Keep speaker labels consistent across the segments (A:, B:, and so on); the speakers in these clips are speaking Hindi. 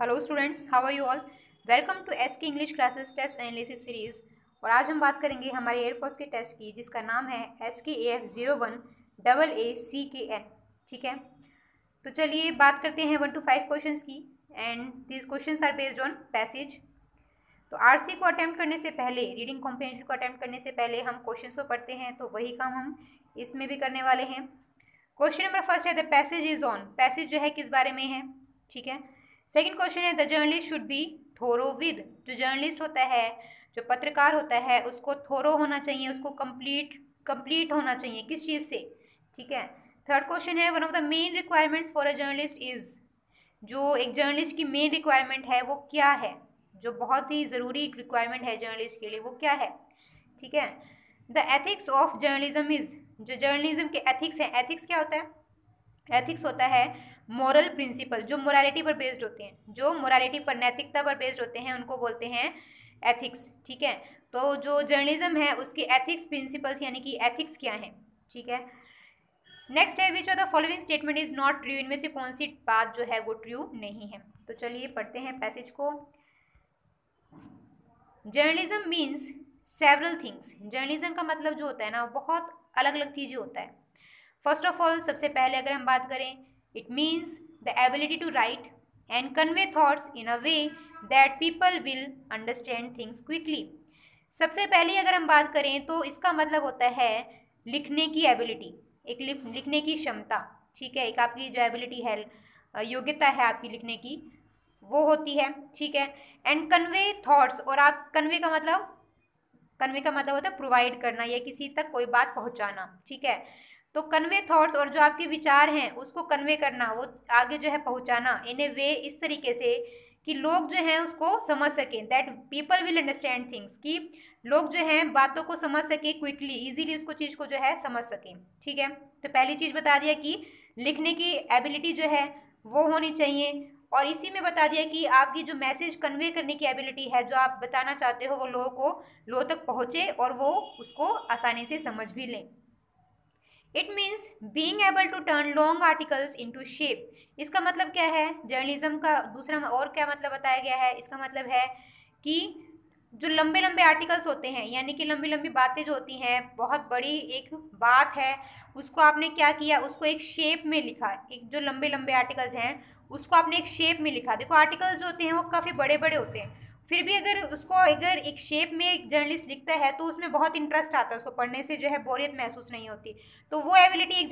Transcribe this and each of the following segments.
A: Hello students, how are you all. Welcome to SK English classes test analysis series. और आज हम बात करेंगे हमारे एयरफोर्स के टेस्ट की, जिसका नाम है SKAF01AACKN। ठीक है, तो चलिए बात करते हैं 1 to 5 क्वेश्चंस की। And these questions are based on passage. तो आरसी को अटेम्प्ट करने से पहले, रीडिंग कॉम्प्रिहेंशन को अटेम्प्ट करने से पहले हम क्वेश्चंस को पढ़ते हैं, तो वही काम हम इसमें भी करने वाले हैं। क्वेश्चन नंबर फर्स्ट है the passage is on. Passage जो है किस बारे में है, ठीक है। सेकंड क्वेश्चन है the journalist should be thorough with. जो जर्नलिस्ट होता है, जो पत्रकार होता है, उसको थोरो होना चाहिए, उसको कंप्लीट होना चाहिए किस चीज़ से, ठीक है। थर्ड क्वेश्चन है one of the main requirements for a journalist is. जो एक जर्नलिस्ट की मेन रिक्वायरमेंट है वो क्या है, जो बहुत ही ज़रूरी रिक्वायरमेंट है जर्नलिस्ट के लिए, वो क्या है, ठीक है। The ethics of journalism is. जो जर्नलिज्म के एथिक्स हैं, एथिक्स क्या होता है, एथिक्स होता है मोरल प्रिंसिपल, जो मोरालिटी पर बेस्ड होते हैं, जो मोरालिटी पर, नैतिकता पर बेस्ड होते हैं, उनको बोलते हैं एथिक्स, ठीक है। तो जो जर्नलिज्म है उसके एथिक्स प्रिंसिपल्स यानी कि एथिक्स क्या हैं, ठीक है। नेक्स्ट है which of the following statement is not true. इनमें से कौन सी बात जो है वो ट्रू नहीं है। तो चलिए पढ़ते हैं पैसेज को। Journalism means several things. Journalism का मतलब जो होता है ना, बहुत अलग अलग चीज़ें होता है। फर्स्ट ऑफ ऑल, सबसे पहले अगर हम बात करें, it means the ability to write and convey thoughts in a way that people will understand things quickly. सबसे पहले अगर हम बात करें तो इसका मतलब होता है लिखने की एबिलिटी, एक लिखने की क्षमता, ठीक है। एक आपकी जो एबिलिटी है, योग्यता है आपकी लिखने की, वो होती है, ठीक है। एंड कन्वे थॉट्स, और आप कन्वे का मतलब होता है प्रोवाइड करना या किसी तक कोई बात पहुंचाना, ठीक है। तो कन्वे थॉट्स, और जो आपके विचार हैं उसको कन्वे करना, वो आगे जो है पहुंचाना इन ए वे, इस तरीके से कि लोग जो हैं उसको समझ सकें, that people will understand things, कि लोग जो हैं बातों को समझ सके क्विकली, इजीली उसको चीज़ को जो है समझ सकें, ठीक है। तो पहली चीज़ बता दिया कि लिखने की एबिलिटी जो है वो होनी चाहिए, और इसी में बता दिया कि आपकी जो मैसेज कन्वे करने की एबिलिटी है, जो आप बताना चाहते हो वो लोगों तक पहुँचे और वो उसको आसानी से समझ भी लें। It means being able to turn long articles into shape. इसका मतलब क्या है, जर्नलिज्म का दूसरा और क्या मतलब बताया गया है, इसका मतलब है कि जो लंबे लंबे आर्टिकल्स होते हैं, यानी कि लंबी लंबी बातें जो होती हैं, बहुत बड़ी एक बात है, उसको आपने क्या किया, उसको एक शेप में लिखा। एक जो लंबे लंबे आर्टिकल्स हैं उसको आपने एक शेप में लिखा। देखो आर्टिकल्स जो होते हैं वो काफ़ी बड़े बड़े होते हैं, फिर भी अगर एक शेप में एक जर्नलिस्ट लिखता है तो उसमें बहुत इंटरेस्ट आता है, उसको पढ़ने से जो है बोरियत महसूस नहीं होती। तो वो एबिलिटी एक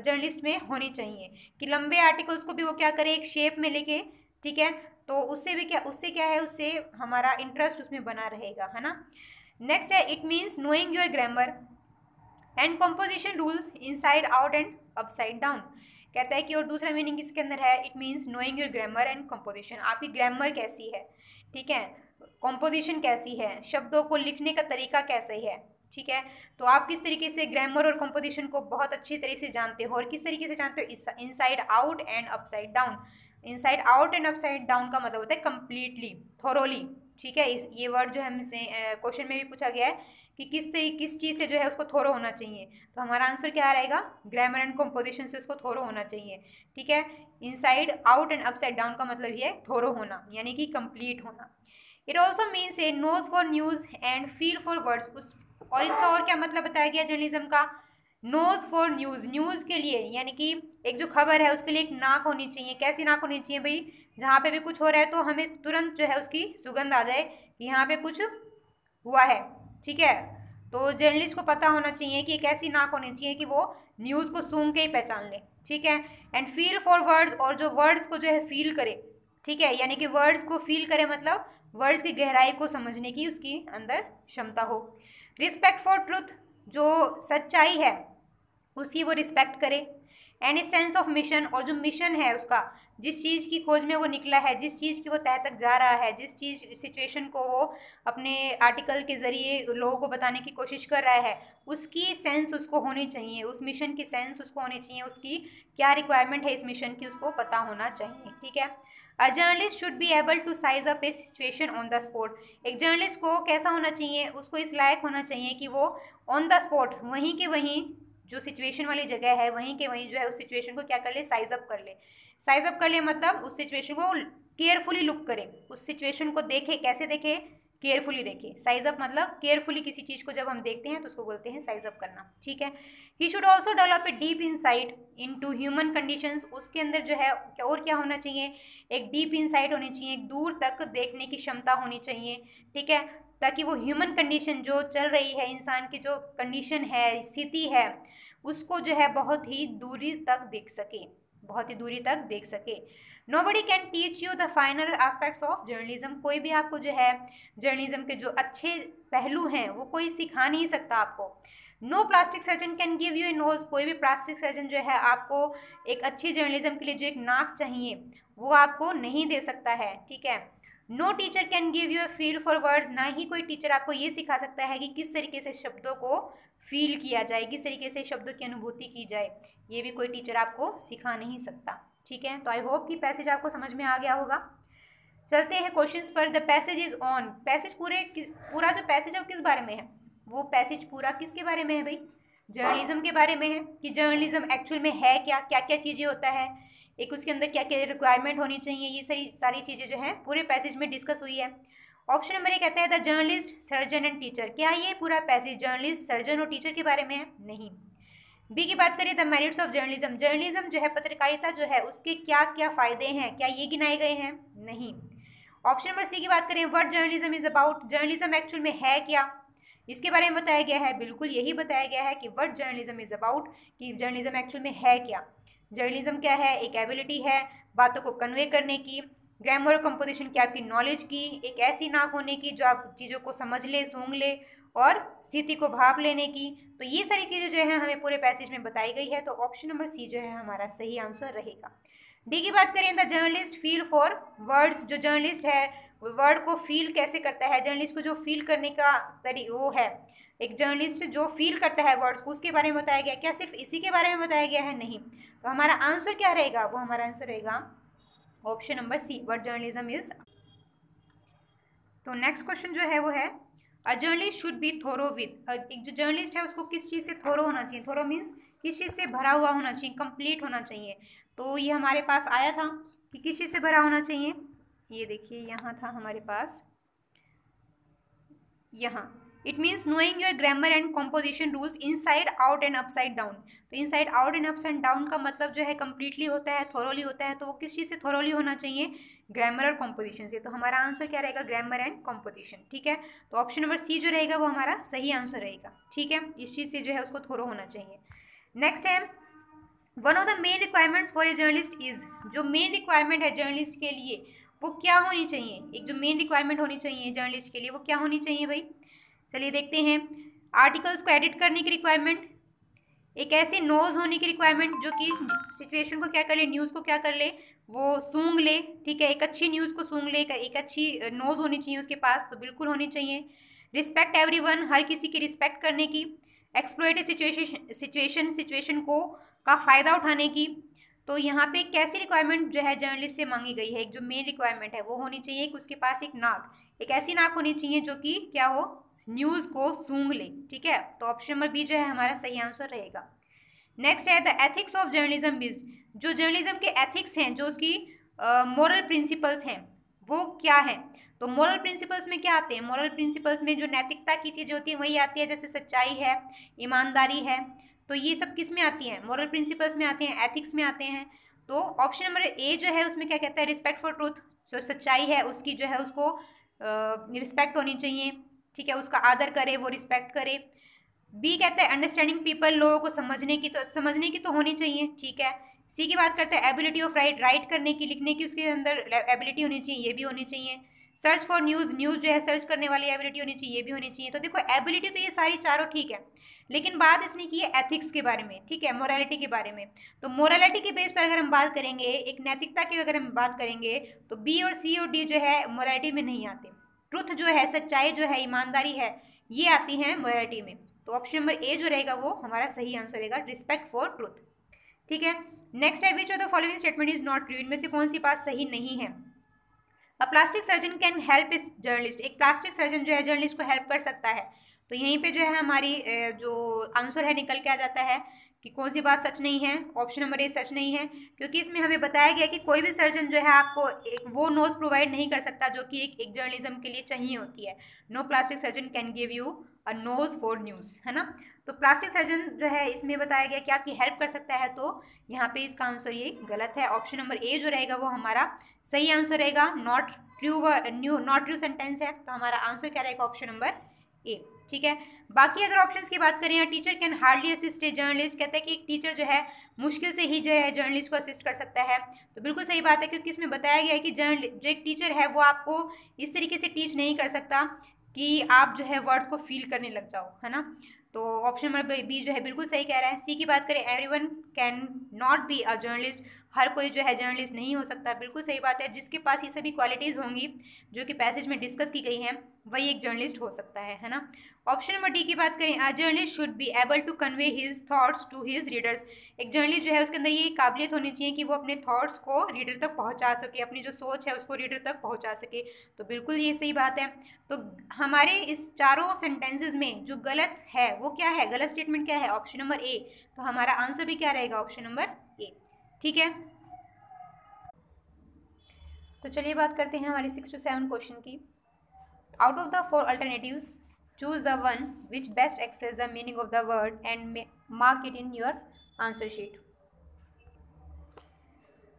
A: जर्नलिस्ट में होनी चाहिए कि लंबे आर्टिकल्स को भी वो क्या करे, एक शेप में लिखे, ठीक है। तो उससे क्या है, उससे हमारा इंटरेस्ट उसमें बना रहेगा, है ना। नेक्स्ट है it means knowing your grammar and composition rules inside out and upside down. कहता है कि और दूसरा मीनिंग इसके अंदर है it means knowing your grammar and composition. आपकी ग्रामर कैसी है, ठीक है, कॉम्पोजिशन कैसी है, शब्दों को लिखने का तरीका कैसे है, ठीक है। तो आप किस तरीके से ग्रामर और कॉम्पोजिशन को बहुत अच्छी तरीके से जानते हो, और किस तरीके से जानते हो, inside out and upside down. Inside out and upside down का मतलब होता है कंप्लीटली, थोरोली, ठीक है। ये वर्ड जो हमसे क्वेश्चन में भी पूछा गया है कि किस चीज़ से जो है उसको थोरो होना चाहिए, तो हमारा आंसर क्या रहेगा, ग्रामर एंड कॉम्पोजिशन से उसको थोरो होना चाहिए, ठीक है। Inside out and upside down का मतलब ये है थोरो होना, यानी कि कंप्लीट होना। It also means a nose for news and feel for words. और इसका और क्या मतलब बताया गया जर्नलिज्म का, नोज फॉर न्यूज़, न्यूज़ के लिए, यानी कि एक जो खबर है उसके लिए एक नाक होनी चाहिए। कैसी नाक होनी चाहिए भाई, जहाँ पे भी कुछ हो रहा है तो हमें तुरंत जो है उसकी सुगंध आ जाए कि यहाँ पे कुछ हुआ है, ठीक है। तो जर्नलिस्ट को पता होना चाहिए कि एक ऐसी नाक होनी चाहिए कि वो न्यूज़ को सूंघ के ही पहचान ले, ठीक है। एंड फील फॉर वर्ड्स, और जो वर्ड्स को जो है फील करे, ठीक है, यानी कि वर्ड्स को फील करे मतलब वर्ड्स की गहराई को समझने की उसकी अंदर क्षमता हो। रिस्पेक्ट फॉर ट्रुथ, जो सच्चाई है उसकी वो रिस्पेक्ट करे। And a sense of mission, और जो मिशन है उसका, जिस चीज़ की खोज में वो निकला है, जिस चीज़ की वो तह तक जा रहा है, जिस चीज़ सिचुएशन को वो अपने आर्टिकल के ज़रिए लोगों को बताने की कोशिश कर रहा है, उसकी सेंस उसको होनी चाहिए, उस मिशन की सेंस उसको होनी चाहिए, उसकी क्या रिक्वायरमेंट है इस मिशन की उसको पता होना चाहिए, ठीक है। A journalist should be able to size up a situation on the spot. एक जर्नलिस्ट को कैसा होना चाहिए, उसको इस लायक होना चाहिए कि वो ऑन द स्पॉट, वहीं के वहीं जो सिचुएशन वाली जगह है वहीं के वहीं जो है उस सिचुएशन को क्या कर ले, साइज अप कर ले। साइज अप कर ले मतलब उस सिचुएशन को केयरफुली लुक करे, उस सिचुएशन को देखे, कैसे देखे, केयरफुली देखे। साइज अप मतलब केयरफुली किसी चीज़ को जब हम देखते हैं तो उसको बोलते हैं साइज अप करना, ठीक है। He should also develop a deep insight into human conditions, उसके अंदर जो है और क्या होना चाहिए, एक डीप इंसाइट होनी चाहिए, एक दूर तक देखने की क्षमता होनी चाहिए, ठीक है, ताकि वो ह्यूमन कंडीशन जो चल रही है, इंसान की जो कंडीशन है, स्थिति है, उसको जो है बहुत ही दूरी तक देख सके, बहुत ही दूरी तक देख सके। Nobody can teach you the final aspects of journalism, कोई भी आपको जो है जर्नलिज्म के जो अच्छे पहलू हैं वो कोई सिखा नहीं सकता आपको। No plastic surgeon can give you a nose, कोई भी प्लास्टिक सर्जन जो है आपको एक अच्छी जर्नलिज्म के लिए जो एक नाक चाहिए वो आपको नहीं दे सकता है, ठीक है। No teacher can give you a feel for words, ना ही कोई टीचर आपको ये सिखा सकता है कि किस तरीके से शब्दों को फील किया जाए, किस तरीके से शब्दों की अनुभूति की जाए, ये भी कोई टीचर आपको सिखा नहीं सकता, ठीक है। तो आई होप कि पैसेज आपको समझ में आ गया होगा। चलते हैं क्वेश्चंस पर। The passage is on, passage पूरा जो पैसेज है वो किस बारे में है, वो पैसेज पूरा किसके बारे में है भाई, जर्नलिज्म के बारे में है, कि जर्नलिज्म एक्चुअल में है क्या, क्या क्या चीज़ें होता है, एक उसके अंदर क्या क्या रिक्वायरमेंट होनी चाहिए, ये सारी चीज़ें जो है पूरे पैसेज में डिस्कस हुई है। ऑप्शन नंबर ए कहता है the journalist, surgeon and teacher, क्या ये पूरा पैसेज जर्नलिस्ट, सर्जन और टीचर के बारे में है, नहीं। बी की बात करें the merits of journalism, journalism जो है पत्रकारिता जो है उसके क्या क्या फ़ायदे हैं, क्या ये गिनाए गए हैं, नहीं। ऑप्शन नंबर सी की बात करें what journalism is about, journalism actual में है क्या, इसके बारे में बताया गया है, बिल्कुल यही बताया गया है कि व्हाट जर्नलिज्म इज अबाउट, कि जर्नलिज्म एक्चुअल में है क्या। जर्नलिज्म क्या है, एक एबिलिटी है बातों को कन्वे करने की, ग्रामर और कंपोजिशन की आपकी नॉलेज की, एक ऐसी नाक होने की जो आप चीज़ों को समझ ले, सूंघ ले और स्थिति को भाप लेने की। तो ये सारी चीज़ें जो है हमें पूरे पैसेज में बताई गई है, तो ऑप्शन नंबर सी जो है हमारा सही आंसर रहेगा। डी की बात करें the journalist feel for words, जो जर्नलिस्ट है वो वर्ड को फील कैसे करता है, जर्नलिस्ट को जो फील करने का वो है, एक जर्नलिस्ट जो फील करता है वर्ड्स को, उसके बारे में बताया गया, क्या सिर्फ इसी के बारे में बताया गया है, नहीं। तो हमारा आंसर क्या रहेगा, वो हमारा आंसर रहेगा option number C, what journalism is. तो नेक्स्ट क्वेश्चन जो है वो है a journalist should be thorough with, एक जो जर्नलिस्ट है उसको किस चीज़ से थोरो होना चाहिए, थोरो मीन्स किस चीज़ से भरा हुआ होना चाहिए, कंप्लीट होना चाहिए। तो ये हमारे पास आया था कि किस चीज़ से भरा होना चाहिए, ये देखिए यहाँ था हमारे पास, यहाँ it means knowing your grammar and composition rules inside out and upside down. तो inside out and upside down का मतलब जो है कंप्लीटली होता है, थोरोली होता है, तो वो किस चीज़ से थोरोली होना चाहिए, ग्रामर और कॉम्पोजिशन से। तो हमारा आंसर क्या रहेगा, ग्रामर एंड कॉम्पोजिशन, ठीक है। तो ऑप्शन नंबर सी जो रहेगा वो हमारा सही आंसर रहेगा, ठीक है, इस चीज़ से जो है उसको थोरो होना चाहिए। नेक्स्ट है one of the main requirements for a journalist is, जो मेन रिक्वायरमेंट है जर्नलिस्ट के लिए वो क्या होनी चाहिए, एक जो मेन रिक्वायरमेंट होनी चाहिए जर्नलिस्ट के लिए वो क्या होनी चाहिए भाई, चलिए देखते हैं। आर्टिकल्स को एडिट करने की रिक्वायरमेंट, एक ऐसी नोज होने की रिक्वायरमेंट जो कि सिचुएशन को क्या कर ले, न्यूज़ को क्या कर ले, वो सूंघ ले, ठीक है, एक अच्छी न्यूज़ को सूंघ ले, एक अच्छी नोज होनी चाहिए उसके पास, तो बिल्कुल होनी चाहिए। रिस्पेक्ट एवरीवन, हर किसी की रिस्पेक्ट करने की। एक्सप्लॉइटेड सिचुएशन को का फ़ायदा उठाने की। तो यहाँ पे कैसी रिक्वायरमेंट जो है जर्नलिस्ट से मांगी गई है, एक जो मेन रिक्वायरमेंट है वो होनी चाहिए कि उसके पास एक नाक, एक ऐसी नाक होनी चाहिए जो कि क्या हो, न्यूज़ को सूंघ ले, ठीक है। तो ऑप्शन नंबर बी जो है हमारा सही आंसर रहेगा। नेक्स्ट है the ethics of journalism is, जो जर्नलिज्म के एथिक्स हैं, जो उसकी मोरल प्रिंसिपल्स हैं वो क्या है। तो मोरल प्रिंसिपल्स में क्या आते हैं, मोरल प्रिंसिपल्स में जो नैतिकता की चीज़ें होती हैं वही आती है, जैसे सच्चाई है, ईमानदारी है, तो ये सब किस में आती हैं, मोरल प्रिंसिपल्स में आते हैं, एथिक्स में आते हैं। तो ऑप्शन नंबर ए जो है उसमें क्या कहता है, रिस्पेक्ट फॉर ट्रूथ, जो सच्चाई है उसकी जो है उसको रिस्पेक्ट होनी चाहिए, ठीक है, उसका आदर करे, वो रिस्पेक्ट करे। बी कहता है अंडरस्टैंडिंग पीपल, लोगों को समझने की तो होनी चाहिए, ठीक है। सी की बात करते हैं एबिलिटी ऑफ राइट करने की, लिखने की उसके अंदर एबिलिटी होनी चाहिए, ये भी होनी चाहिए। सर्च फॉर न्यूज़ जो है सर्च करने वाली एबिलिटी होनी चाहिए, ये भी होनी चाहिए। तो देखो एबिलिटी तो ये सारी चारों ठीक है, लेकिन बात इसने की है एथिक्स के बारे में, ठीक है, मोरालिटी के बारे में। तो मोरालिटी के बेस पर अगर हम बात करेंगे, एक नैतिकता की अगर हम बात करेंगे, तो बी और सी और डी जो है मोरालिटी में नहीं आते। ट्रुथ जो है, सच्चाई जो है, ईमानदारी है, ये आती हैं मोरालिटी में। तो ऑप्शन नंबर ए जो रहेगा वो हमारा सही आंसर रहेगा, रिस्पेक्ट फॉर ट्रुथ, ठीक है। नेक्स्ट है which of the following statement is not true, इनमें से कौन सी बात सही नहीं है। अ प्लास्टिक सर्जन कैन हेल्प इस जर्नलिस्ट, एक प्लास्टिक सर्जन जो है जर्नलिस्ट को हेल्प कर सकता है। तो यहीं पे जो है हमारी जो आंसर है निकल के आ जाता है कि कौन सी बात सच नहीं है? ऑप्शन नंबर ए सच नहीं है, क्योंकि इसमें हमें बताया गया कि कोई भी सर्जन जो है आपको एक वो नोज प्रोवाइड नहीं कर सकता जो कि एक जर्नलिज्म के लिए चाहिए होती है। No plastic surgeon can give you a nose for news, है ना। तो प्लास्टिक सर्जन जो है इसमें बताया गया कि आपकी हेल्प कर सकता है, तो यहाँ पे इसका आंसर ये गलत है। ऑप्शन नंबर ए जो रहेगा वो हमारा सही आंसर रहेगा। नॉट ट्रू सेंटेंस है, तो हमारा आंसर क्या रहेगा? Option number A. ठीक है, बाकी अगर ऑप्शंस की बात करें, teacher can hardly assist a journalist, कहते हैं कि एक टीचर जो है मुश्किल से ही जो है जर्नलिस्ट को असिस्ट कर सकता है। तो बिल्कुल सही बात है, क्योंकि इसमें बताया गया है कि जो एक टीचर है वो आपको इस तरीके से टीच नहीं कर सकता कि आप जो है वर्ड्स को फील करने लग जाओ, है ना। तो ऑप्शन नंबर बी जो है बिल्कुल सही कह रहा है। सी की बात करें, everyone can not be a journalist, हर कोई जो है जर्नलिस्ट नहीं हो सकता, बिल्कुल सही बात है। जिसके पास ये सभी क्वालिटीज़ होंगी जो कि पैसेज में डिस्कस की गई हैं, वही एक जर्नलिस्ट हो सकता है ना। ऑप्शन नंबर डी की बात करें, a journalist should be able to convey his thoughts to his readers, एक जर्नलिस्ट जो है उसके अंदर ये काबिलियत होनी चाहिए कि वो अपने थॉट्स को रीडर तक पहुंचा सके, अपनी जो सोच है उसको रीडर तक पहुंचा सके। तो बिल्कुल ये सही बात है। तो हमारे इस चारों सेंटेंसेस में जो गलत है वो क्या है? गलत स्टेटमेंट क्या है? ऑप्शन नंबर ए। तो हमारा आंसर भी क्या रहेगा? Option number A. ठीक है, तो चलिए बात करते हैं हमारे 6 to 7 क्वेश्चन की। Out of the 4 alternatives, choose the one which best express the meaning of the word and mark it in your answer sheet।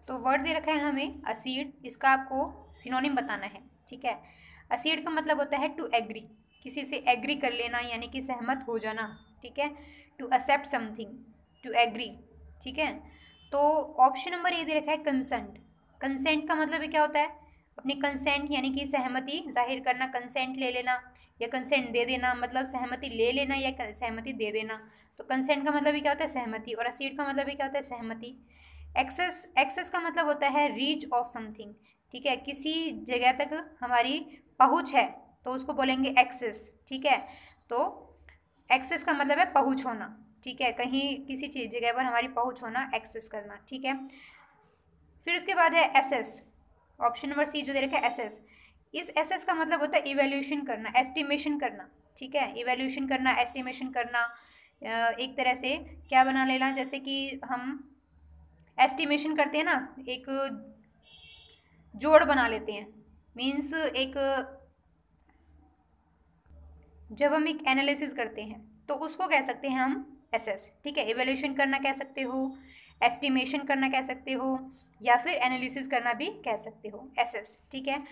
A: तो वर्ड दे रखा है हमें असीड, इसका आपको सिनोनिम बताना है। ठीक है, असीड का मतलब होता है टू एग्री, किसी से एग्री कर लेना यानी कि सहमत हो जाना। ठीक है, to accept something, to agree. ठीक है, तो ऑप्शन नंबर ए दे रखा है कंसेंट। कंसेंट का मतलब क्या होता है? अपनी कंसेंट यानी कि सहमति जाहिर करना, कंसेंट ले लेना या कंसेंट दे देना, मतलब सहमति ले लेना या सहमति दे देना। तो कंसेंट का मतलब क्या होता है? सहमति। और असीड का मतलब क्या होता है? सहमति। एक्सेस, एक्सेस का मतलब होता है रीच ऑफ समथिंग। ठीक है, किसी जगह तक हमारी पहुंच है तो उसको बोलेंगे एक्सेस। ठीक है, तो एक्सेस का मतलब है पहुंच होना। ठीक है, कहीं किसी चीज जगह पर हमारी पहुंच होना, एक्सेस करना। ठीक है, फिर उसके बाद है एसेस। ऑप्शन नंबर सी जो दे रखा है एसेस, इस एसेस का मतलब होता है इवेल्यूशन करना, एस्टिमेशन करना। ठीक है, इवेल्यूशन करना, एस्टिमेशन करना, एक तरह से क्या बना लेना, जैसे कि हम एस्टिमेशन करते हैं ना, एक जोड़ बना लेते हैं। मीन्स एक, जब हम एक एनालिसिस करते हैं तो उसको कह सकते हैं हम एसेस। ठीक है, इवेल्यूशन करना कह सकते हो, एस्टिमेशन करना कह सकते हो, या फिर एनालिसिस करना भी कह सकते हो, एसेस। ठीक है,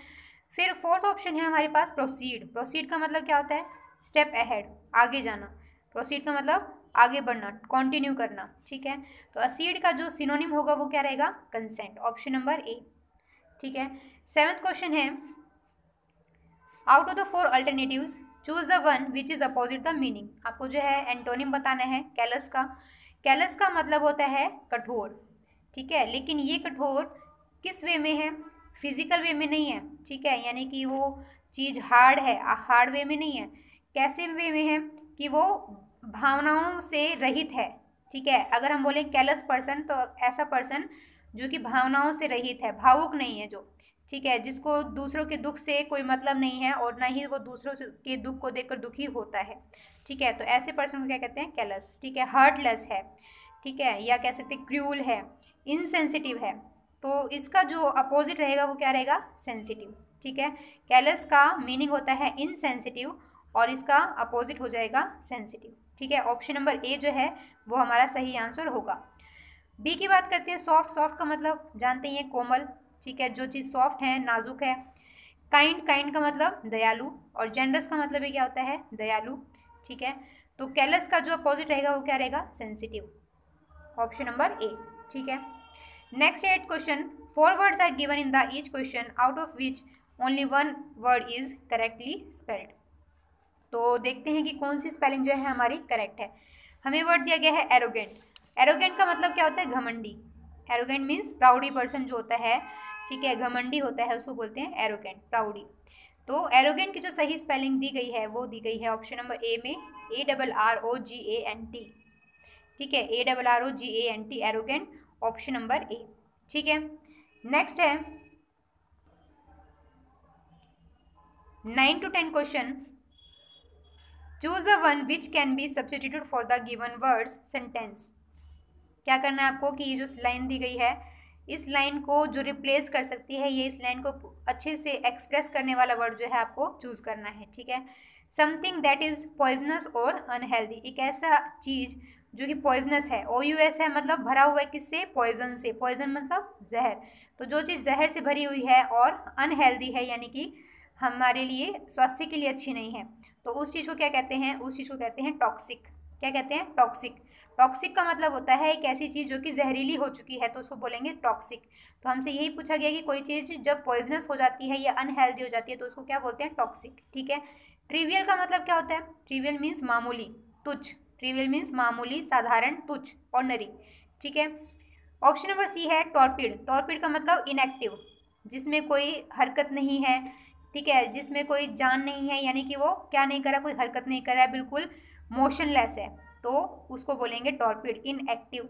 A: फिर फोर्थ ऑप्शन है हमारे पास प्रोसीड। प्रोसीड का मतलब क्या होता है? स्टेप अहेड, आगे जाना। प्रोसीड का मतलब आगे बढ़ना, कंटिन्यू करना। ठीक है, तो असीड का जो सिनोनिम होगा वो क्या रहेगा? कंसेंट। Option number A. ठीक है, 7th क्वेश्चन है, out of the 4 alternatives choose the one which is opposite the meaning. आपको जो है एंटोनिम बताना है कैलस का। कैलस का मतलब होता है कठोर। ठीक है, लेकिन ये कठोर किस वे में है? फिजिकल वे में नहीं है। ठीक है, यानी कि वो चीज़ हार्ड है, हार्ड वे में नहीं है। कैसे वे में है? कि वो भावनाओं से रहित है। ठीक है, अगर हम बोलें कैलस पर्सन तो ऐसा पर्सन जो कि भावनाओं से रहित है, भावुक नहीं है जो। ठीक है, जिसको दूसरों के दुख से कोई मतलब नहीं है और ना ही वो दूसरों के दुख को देखकर दुखी होता है। ठीक है, तो ऐसे पर्सन को क्या कहते हैं? कैलस। ठीक है, हर्टलेस है। ठीक है, या कह सकते हैं क्रूल है, इनसेंसिटिव है। तो इसका जो अपोजिट रहेगा वो क्या रहेगा? सेंसिटिव। ठीक है, कैलस का मीनिंग होता है इनसेंसिटिव और इसका अपोजिट हो जाएगा सेंसिटिव। ठीक है, ऑप्शन नंबर ए जो है वो हमारा सही आंसर होगा। बी की बात करते हैं, सॉफ्ट। सॉफ्ट का मतलब जानते हैं कोमल। ठीक है, जो चीज़ सॉफ्ट है, नाजुक है। काइंड, काइंड का मतलब दयालु। और जेनरस का मतलब ये क्या होता है? दयालु। ठीक है, तो कैलस का जो अपोजिट रहेगा वो क्या रहेगा? सेंसिटिव। Option number A. ठीक है, next 8th question, 4 words are given in the each question out of which only 1 word is correctly spelled. तो देखते हैं कि कौन सी स्पेलिंग जो है हमारी करेक्ट है। हमें वर्ड दिया गया है एरोगेंट। एरोगेंट का मतलब क्या होता है? घमंडी। एरोगेंट मीन्स प्राउडी पर्सन जो होता है। ठीक है, घमंडी होता है, उसको बोलते हैं एरोगेंट, प्राउडी। तो एरोगेंट की जो सही स्पेलिंग दी गई है वो दी गई है ऑप्शन नंबर ए में, ARROGANT। ठीक है, ARROGANT, arrogant, option number A. ठीक है, नेक्स्ट है 9 to 10 question, choose the one which can be substitute for the given words sentence. क्या करना है आपको कि ये जो लाइन दी गई है, इस लाइन को जो रिप्लेस कर सकती है, ये इस लाइन को अच्छे से एक्सप्रेस करने वाला वर्ड जो है आपको चूज करना है, ठीक है। समथिंग दैट इज पॉइजनस और अनहेल्दी, एक ऐसा चीज जो कि पॉइजनस है, OUS है, मतलब भरा हुआ है किससे, पॉइजन से। पॉइजन मतलब जहर, तो जो चीज़ जहर से भरी हुई है और अनहेल्दी है, यानी कि हमारे लिए, स्वास्थ्य के लिए अच्छी नहीं है, तो उस चीज़ को क्या कहते हैं, उस चीज़ को कहते हैं टॉक्सिक। क्या कहते हैं, टॉक्सिक। टॉक्सिक का मतलब होता है एक ऐसी चीज़ जो कि जहरीली हो चुकी है, तो उसको बोलेंगे टॉक्सिक। तो हमसे यही पूछा गया कि कोई चीज़ जब पॉइजनस हो जाती है या अनहेल्दी हो जाती है तो उसको क्या बोलते हैं, टॉक्सिक, ठीक है। ट्रिवियल का मतलब क्या होता है, ट्रिवियल मीन्स मामूली, तुच्छ। ट्रिवियल मीन्स मामूली, साधारण, तुच्छ, ऑर्डिनरी, ठीक है। ऑप्शन नंबर सी है टॉर्पिड। टॉर्पिड का मतलब इनएक्टिव, जिसमें कोई हरकत नहीं है, ठीक है, जिसमें कोई जान नहीं है, यानी कि वो क्या नहीं कर रहा, कोई हरकत नहीं कर रहा है, बिल्कुल मोशनलेस है, तो उसको बोलेंगे टॉर्पिड, इनएक्टिव।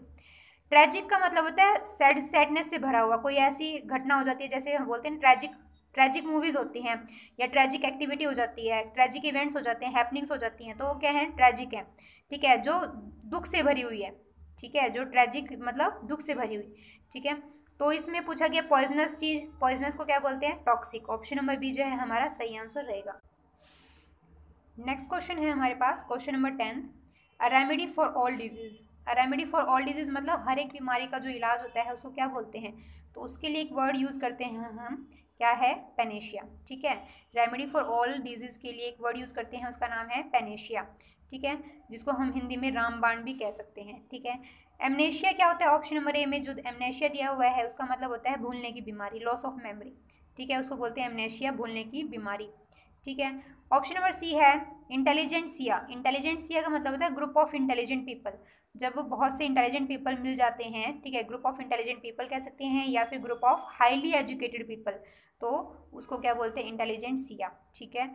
A: ट्रेजिक का मतलब होता है सैडनेस से भरा हुआ, कोई ऐसी घटना हो जाती है, जैसे हम बोलते हैं ट्रेजिक, ट्रेजिक मूवीज होती हैं या ट्रेजिक एक्टिविटी हो जाती है, ट्रेजिक इवेंट्स हो जाते हैं, हैपनिंग्स हो जाती हैं, तो वो क्या है, ट्रेजिक है, ठीक है, जो दुख से भरी हुई है, ठीक है, जो ट्रेजिक मतलब दुख से भरी हुई, ठीक है। तो इसमें पूछा गया पॉइजनस चीज, पॉइजनस को क्या बोलते हैं, टॉक्सिक। ऑप्शन नंबर बी जो है हमारा सही आंसर रहेगा। नेक्स्ट क्वेश्चन है हमारे पास, question number 10, a remedy for all disease. A remedy for all disease मतलब हर एक बीमारी का जो इलाज होता है उसको क्या बोलते हैं, तो उसके लिए एक वर्ड यूज़ करते हैं हम, क्या है, पेनेशिया, ठीक है। रेमेडी फॉर ऑल डिजीज के लिए एक वर्ड यूज़ करते हैं, उसका नाम है पेनेशिया, ठीक है, जिसको हम हिंदी में रामबाण भी कह सकते हैं, ठीक है। एमनेशिया क्या होता है, ऑप्शन नंबर ए में जो एमनेशिया दिया हुआ है उसका मतलब होता है भूलने की बीमारी, लॉस ऑफ मेमोरी, ठीक है, उसको बोलते हैं एमनेशिया, भूलने की बीमारी, ठीक है। ऑप्शन नंबर सी है इंटेलिजेंसिया। इंटेलिजेंसिया का मतलब होता है ग्रुप ऑफ इंटेलिजेंट पीपल, जब बहुत से इंटेलिजेंट पीपल मिल जाते हैं, ठीक है, ग्रुप ऑफ इंटेलिजेंट पीपल कह सकते हैं, या फिर group of highly educated people, तो उसको क्या बोलते हैं, इंटेलिजेंसिया, ठीक है।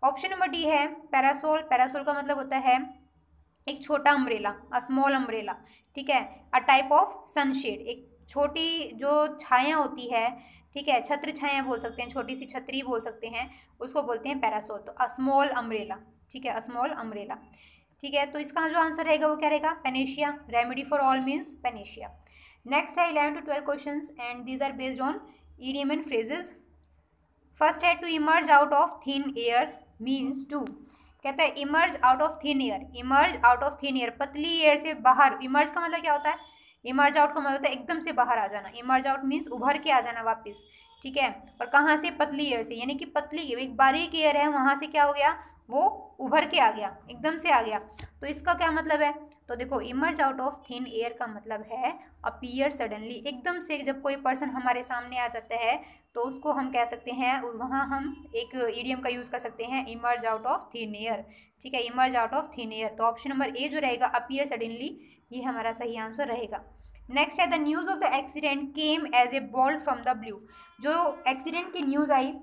A: ऑप्शन नंबर डी है पैरासोल। पैरासोल का मतलब होता है एक छोटा अम्ब्रेला, अ स्मॉल अम्ब्रेला, ठीक है, अ टाइप ऑफ सनशेड, एक छोटी जो छाया होती है, ठीक है, छत्र छाया बोल सकते हैं, छोटी सी छतरी बोल सकते हैं, उसको बोलते हैं पैरासोल, तो अ स्मॉल अम्ब्रेला, ठीक है, अ स्मॉल अम्ब्रेला, ठीक है। तो इसका जो आंसर रहेगा वो क्या रहेगा, panacea. Remedy for all means panacea. Next है 11 to 12 question and these are based on idiom and phrases. First है to emerge out of thin air means to, कहता है emerge out of thin air, emerge out of thin air, पतली एयर से बाहर। इमर्ज का मतलब क्या होता है, इमर्ज आउट का मतलब होता है एकदम से बाहर आ जाना, इमर्ज आउट मीन्स उभर के आ जाना वापस, ठीक है। और कहाँ से, पतली एयर से, यानी कि पतली एक बारीक एयर है वहाँ से क्या हो गया, वो उभर के आ गया, एकदम से आ गया, तो इसका क्या मतलब है, तो देखो emerge out of thin air का मतलब है अपीयर सडनली, एकदम से जब कोई पर्सन हमारे सामने आ जाता है तो उसको हम कह सकते हैं, वहाँ हम एक इडियम का यूज़ कर सकते हैं, emerge out of thin air, ठीक है, emerge out of thin air. तो ऑप्शन नंबर ए जो रहेगा अपीयर सडनली, ये हमारा सही आंसर रहेगा। नेक्स्ट है the news of the accident came as a bolt from the blue. जो एक्सीडेंट की न्यूज़ आई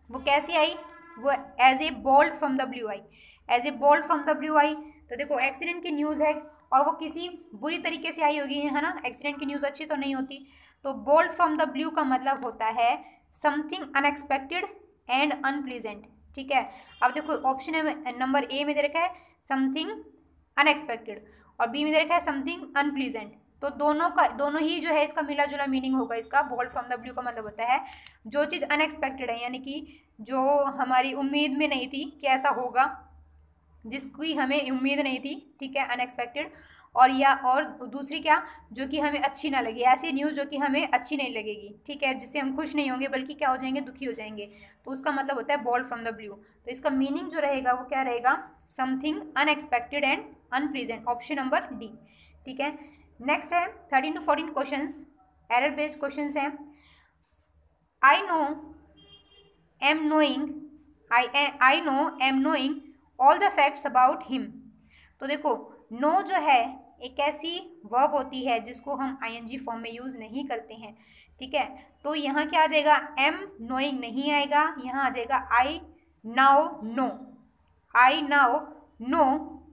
A: वो कैसी आई, वो as a bolt from the blue आई, as a bolt from the blue आई। तो देखो एक्सीडेंट की न्यूज़ है और वो किसी बुरी तरीके से आई होगी, है ना, एक्सीडेंट की न्यूज़ अच्छी तो नहीं होती, तो बोल्ट फ्रॉम द ब्लू का मतलब होता है समथिंग अनएक्सपेक्टेड एंड अनप्लीजेंट, ठीक है। अब देखो ऑप्शन नंबर ए में दे रखा है समथिंग अनएक्सपेक्टेड और बी में दे रखा है समथिंग अनप्लीजेंट, तो दोनों ही जो है इसका मिला जुला मीनिंग होगा इसका। बोल्ट फ्रॉम द ब्लू का मतलब होता है जो चीज़ अनएक्सपेक्टेड है, यानी कि जो हमारी उम्मीद में नहीं थी कि ऐसा होगा, जिसकी हमें उम्मीद नहीं थी, ठीक है, अनएक्सपेक्टेड, और दूसरी क्या, जो कि हमें अच्छी ना लगे, ऐसी न्यूज़ जो कि हमें अच्छी नहीं लगेगी, ठीक है, जिससे हम खुश नहीं होंगे बल्कि क्या हो जाएंगे, दुखी हो जाएंगे, तो उसका मतलब होता है बोल्ट फ्रॉम द ब्लू। तो इसका मीनिंग जो रहेगा वो क्या रहेगा, something unexpected and unpleasant, option number D, ठीक है। नेक्स्ट है 13 to 14 question, error based question हैं। I no am knowing, I no am knowing all the facts about him. तो देखो नो जो है एक ऐसी वर्ब होती है जिसको हम आईएनजी फॉर्म में यूज़ नहीं करते हैं, ठीक है, तो यहाँ क्या आ जाएगा, एम नोइंग नहीं आएगा, यहाँ आ जाएगा I now know, I now know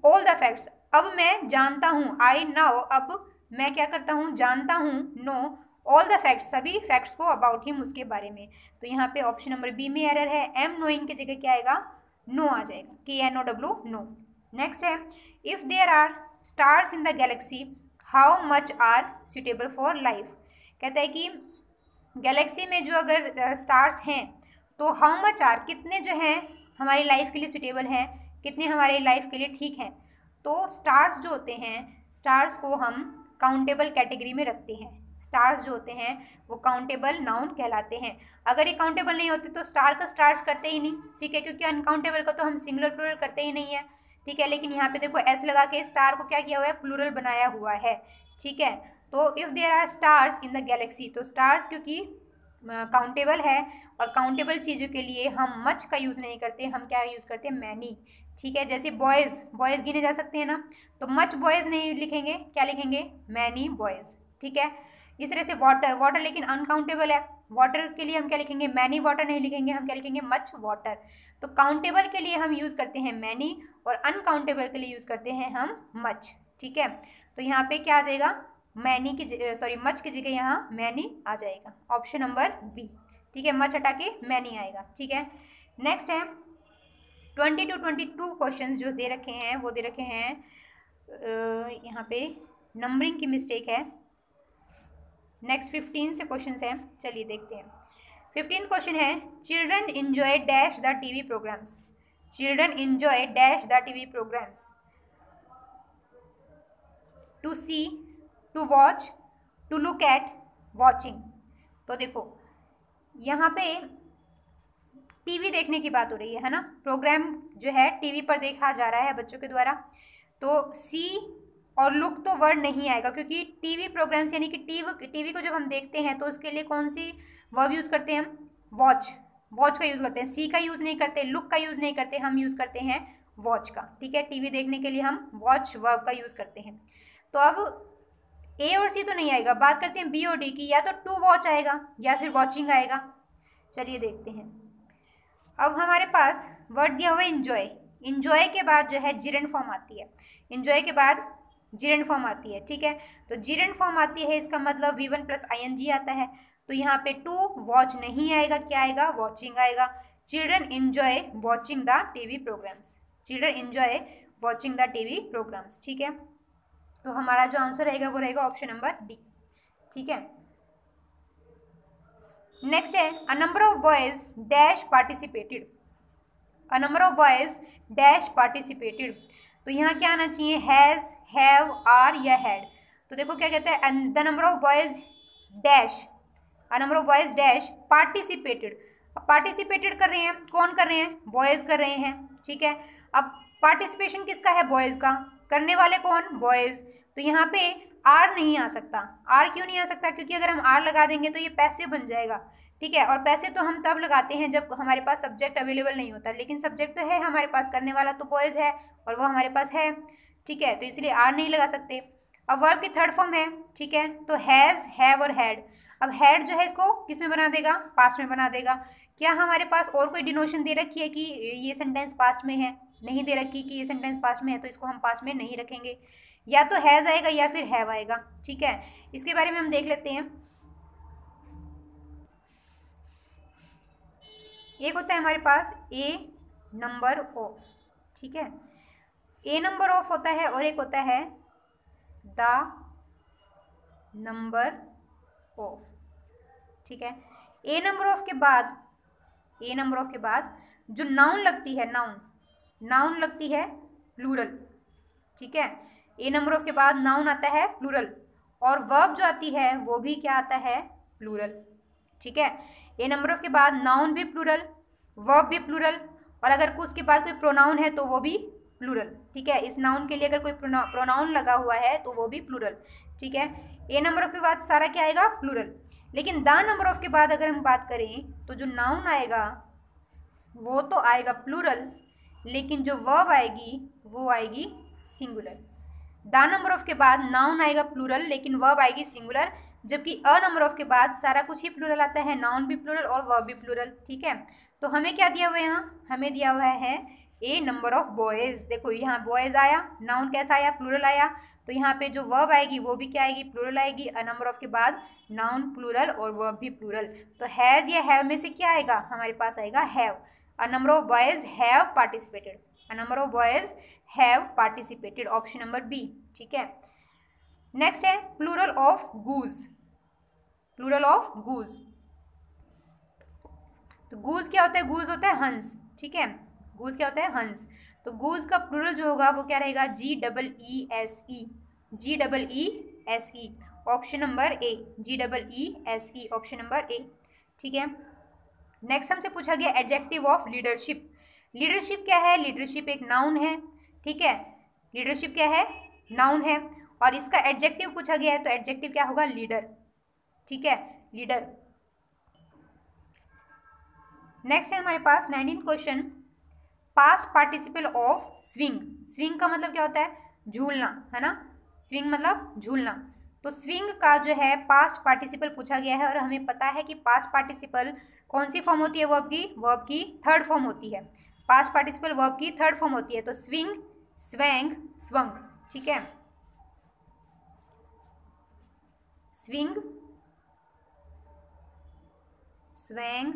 A: all the facts, अब मैं जानता हूँ, आई नाउ अब मैं क्या करता हूँ, जानता हूँ, नो ऑल द फैक्ट्स सभी फैक्ट्स को अबाउट हिम उसके बारे में। तो यहाँ पे ऑप्शन नंबर बी में एरर है, एम नोइंग की जगह क्या आएगा, नो आ जाएगा, KNOW नो। नेक्स्ट है if there are stars in the galaxy how much are suitable for life. कहता है कि गैलेक्सी में जो अगर स्टार्स हैं तो हाउ मच आर कितने जो हैं हमारी लाइफ के लिए सुटेबल हैं, कितने हमारे लाइफ के लिए ठीक हैं। तो स्टार्स जो होते हैं, स्टार्स को हम काउंटेबल कैटेगरी में रखते हैं। स्टार्स जो होते हैं वो काउंटेबल नाउन कहलाते हैं। अगर ये काउंटेबल नहीं होते तो स्टार का स्टार्स करते ही नहीं, ठीक है, क्योंकि अनकाउंटेबल का तो हम सिंगुलर प्लूरल करते ही नहीं है, ठीक है। लेकिन यहाँ पे देखो एस लगा के स्टार को क्या किया हुआ है, प्लूरल बनाया हुआ है, ठीक है। तो if there are stars in the galaxy, तो स्टार्स क्योंकि काउंटेबल है और काउंटेबल चीज़ों के लिए हम मच का यूज़ नहीं करते, हम क्या यूज़ करते हैं, मैनी, ठीक है। जैसे बॉयज़, बॉयज़ गिने जा सकते हैं ना, तो मच बॉयज़ नहीं लिखेंगे, क्या लिखेंगे, मैनी बॉयज़, ठीक है। इस तरह से वाटर, वाटर लेकिन अनकाउंटेबल है, वाटर के लिए हम क्या लिखेंगे, मैनी वाटर नहीं लिखेंगे, हम क्या लिखेंगे, मच वाटर। तो काउंटेबल के लिए हम यूज़ करते हैं मैनी और अनकाउंटेबल के लिए यूज़ करते हैं हम मच, ठीक है। तो यहाँ पे क्या आ जाएगा, मैनी की सॉरी मच की जगह यहाँ मैनी आ जाएगा, ऑप्शन नंबर बी, ठीक है। मच हटा के मैनी आएगा, ठीक है। नेक्स्ट है 20 to 22 क्वेश्चन जो दे रखे हैं, वो दे रखे हैं यहाँ पे नंबरिंग की मिस्टेक है। नेक्स्ट 15 से क्वेश्चन हैं, चलिए देखते हैं। 15th क्वेश्चन है, children enjoy dash the TV programmes. Children enjoy dash the TV programmes, to see, to watch, to look at, watching. तो देखो यहाँ पे टीवी देखने की बात हो रही है ना, प्रोग्राम जो है टीवी पर देखा जा रहा है बच्चों के द्वारा। तो सी और लुक तो वर्ड नहीं आएगा, क्योंकि टीवी प्रोग्राम्स यानी कि टीवी को जब हम देखते हैं तो उसके लिए कौन सी वर्ब यूज़ करते हैं हम, वॉच, वॉच का यूज़ करते हैं। सी का यूज़ नहीं करते, लुक का यूज़ नहीं करते, हम यूज़ करते हैं वॉच का, ठीक है। टीवी देखने के लिए हम वॉच वर्ब का यूज़ करते हैं। तो अब ए और सी तो नहीं आएगा, बात करते हैं बी और डी की, या तो टू वॉच आएगा या फिर वॉचिंग आएगा। चलिए देखते हैं। अब हमारे पास वर्ड दिया हुआ है इंजॉय, इंजॉय के बाद जो है जिरेंट फॉर्म आती है, इंजॉय के बाद जिरेंट फॉर्म आती है, ठीक है। तो जिरेंट फॉर्म आती है, इसका मतलब V1 + ing आता है। तो यहाँ पे टू वॉच नहीं आएगा, क्या आएगा, वॉचिंग आएगा। Children enjoy watching the TV programmes, children enjoy watching the TV programmes, ठीक है। तो हमारा जो आंसर रहेगा वो रहेगा ऑप्शन नंबर डी, ठीक है। नेक्स्ट है, अ number of boys dash participated, a number of boys dash participated. तो यहाँ क्या आना चाहिए, हैज़, हैव, आर या हैड। तो देखो क्या कहता है, the number of boys dash, a number of boys dash participated. Participated कर रहे हैं, कौन कर रहे हैं, बॉयज कर रहे हैं, ठीक है। अब पार्टिसिपेशन किसका है, बॉयज का, करने वाले कौन, बॉयज। तो यहाँ पे आर नहीं आ सकता। आर क्यों नहीं आ सकता, क्योंकि अगर हम आर लगा देंगे तो ये पैसिव बन जाएगा, ठीक है। और पैसे तो हम तब लगाते हैं जब हमारे पास सब्जेक्ट अवेलेबल नहीं होता, लेकिन सब्जेक्ट तो है हमारे पास, करने वाला तो बॉयज़ है और वो हमारे पास है, ठीक है। तो इसलिए आर नहीं लगा सकते। अब वर्ब की थर्ड फॉर्म है, ठीक है। तो हैज़, हैव और हैड। अब हैड जो है इसको किस में बना देगा, पास्ट में बना देगा। क्या हमारे पास और कोई डिनोशन दे रखी है कि ये सेंटेंस पास्ट में है, नहीं दे रखी कि ये सेंटेंस पास्ट में है, तो इसको हम पास्ट में नहीं रखेंगे। या तो हैज़ आएगा या फिर हैव आएगा, ठीक है। इसके बारे में हम देख लेते हैं। एक होता है हमारे पास ए नंबर ऑफ, ठीक है, ए नंबर ऑफ होता है, और एक होता है द नंबर ऑफ, ठीक है। ए नंबर ऑफ के बाद, ए नंबर ऑफ के बाद जो नाउन लगती है, नाउन, नाउन लगती है प्लूरल, ठीक है। ए नंबर ऑफ के बाद नाउन आता है प्लूरल, और वर्ब जो आती है वो भी क्या आता है, प्लूरल, ठीक है। ए नंबर ऑफ के बाद नाउन भी प्लूरल, वर्ब भी प्लूरल, और अगर उसके बाद कोई प्रोनाउन है तो वो भी प्लूरल, ठीक है। इस नाउन के लिए अगर कोई प्रोनाउन लगा हुआ है तो वो भी प्लूरल, ठीक है। ए नंबर ऑफ के बाद सारा क्या आएगा, प्लूरल। लेकिन द नंबर ऑफ के बाद अगर हम बात करें तो जो नाउन आएगा वो तो आएगा प्लूरल, लेकिन जो वर्ब आएगी वो आएगी सिंगुलर। द नंबर ऑफ के बाद नाउन आएगा प्लूरल, लेकिन वर्ब आएगी सिंगुलर, जबकि अ नंबर ऑफ के बाद सारा कुछ ही प्लूरल आता है, नाउन भी प्लूरल और वर्ब भी प्लूरल, ठीक है। तो हमें क्या दिया हुआ है यहाँ, हमें दिया हुआ है ए नंबर ऑफ बॉयज़। देखो यहाँ बॉयज़ आया, नाउन कैसा आया, प्लूरल आया। तो यहाँ पे जो वर्ब आएगी वो भी क्या आएगी, प्लूरल आएगी। अ नंबर ऑफ के बाद नाउन प्लूरल और वर्ब भी प्लूरल। तो हैज़ या हैव में से क्या आएगा, हमारे पास आएगा have. A number of boys have participated, a number of boys have participated, option number B, ठीक है। नेक्स्ट है plural of goose. Plural of goose, तो गूज क्या होता है? गूज होता है हंस, ठीक है, गूज क्या होता है? हंस। तो गूज का प्लूरल जो होगा वो क्या रहेगा? GEESE, GEESE, option number A, GEESE, option number A, ठीक है। नेक्स्ट हमसे पूछा गया एडजेक्टिव ऑफ लीडरशिप। लीडरशिप क्या है? लीडरशिप एक नाउन है, ठीक है, लीडरशिप क्या है? नाउन है, और इसका एडजेक्टिव पूछा गया है, तो एडजेक्टिव क्या होगा? लीडर, ठीक है, लीडर। नेक्स्ट है हमारे पास 19th question, past participle of swing. Swing का मतलब क्या होता है? झूलना, है ना, स्विंग मतलब झूलना। तो स्विंग का जो है पास्ट पार्टिसिपल पूछा गया है, और हमें पता है कि पास्ट पार्टिसिपल कौन सी फॉर्म होती है? वर्ब की थर्ड फॉर्म होती है। पास्ट पार्टिसिपल वर्ब की थर्ड फॉर्म होती है, तो स्विंग, स्वैंग, स्वंग, ठीक है, स्विंग, स्वैंग,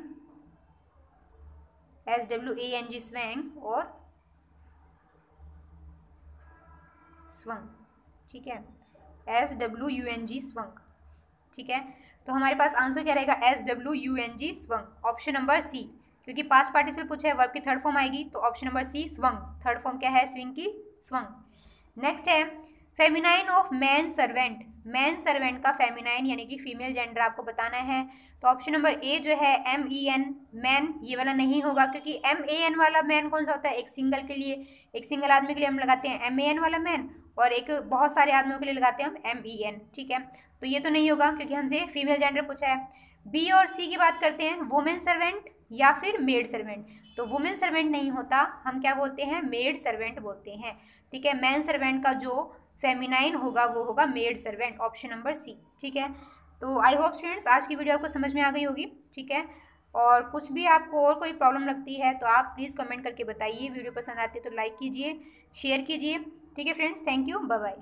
A: SWANG, स्वैंग, और स्वंग, ठीक है, SWUNG, स्वंग, ठीक है। तो हमारे पास आंसर क्या रहेगा? SWUNG, swung, option number C, क्योंकि पास्ट पार्टिसिपल पूछा है, वर्ब की थर्ड फॉर्म आएगी, तो option number C, swung, third form क्या है? स्विंग की, स्वंग। नेक्स्ट है feminine of man servant. Man servant का फेमिनाइन यानी कि फीमेल जेंडर आपको बताना है, तो ऑप्शन नंबर ए जो है MEN, मैन, ये वाला नहीं होगा, क्योंकि MAN वाला मैन कौन सा होता है? एक सिंगल के लिए, एक सिंगल आदमी के लिए हम लगाते हैं MAN वाला मैन, और एक बहुत सारे आदमियों के लिए लगाते हैं हम MEN, ठीक है, तो ये तो नहीं होगा क्योंकि हमसे फीमेल जेंडर पूछा है। बी और सी की बात करते हैं, वुमेन सर्वेंट या फिर मेड सर्वेंट। तो वुमेन सर्वेंट नहीं होता, हम क्या बोलते हैं? मेड सर्वेंट बोलते हैं, ठीक है। मैन सर्वेंट का जो फेमिनाइन होगा वो होगा maid servant, option number C, ठीक है। तो आई होप स्टूडेंट्स आज की वीडियो आपको समझ में आ गई होगी, ठीक है। और कुछ भी आपको और कोई प्रॉब्लम लगती है तो आप प्लीज़ कमेंट करके बताइए। वीडियो पसंद आती है तो लाइक कीजिए, शेयर कीजिए, ठीक है friends. Thank you, bye bye.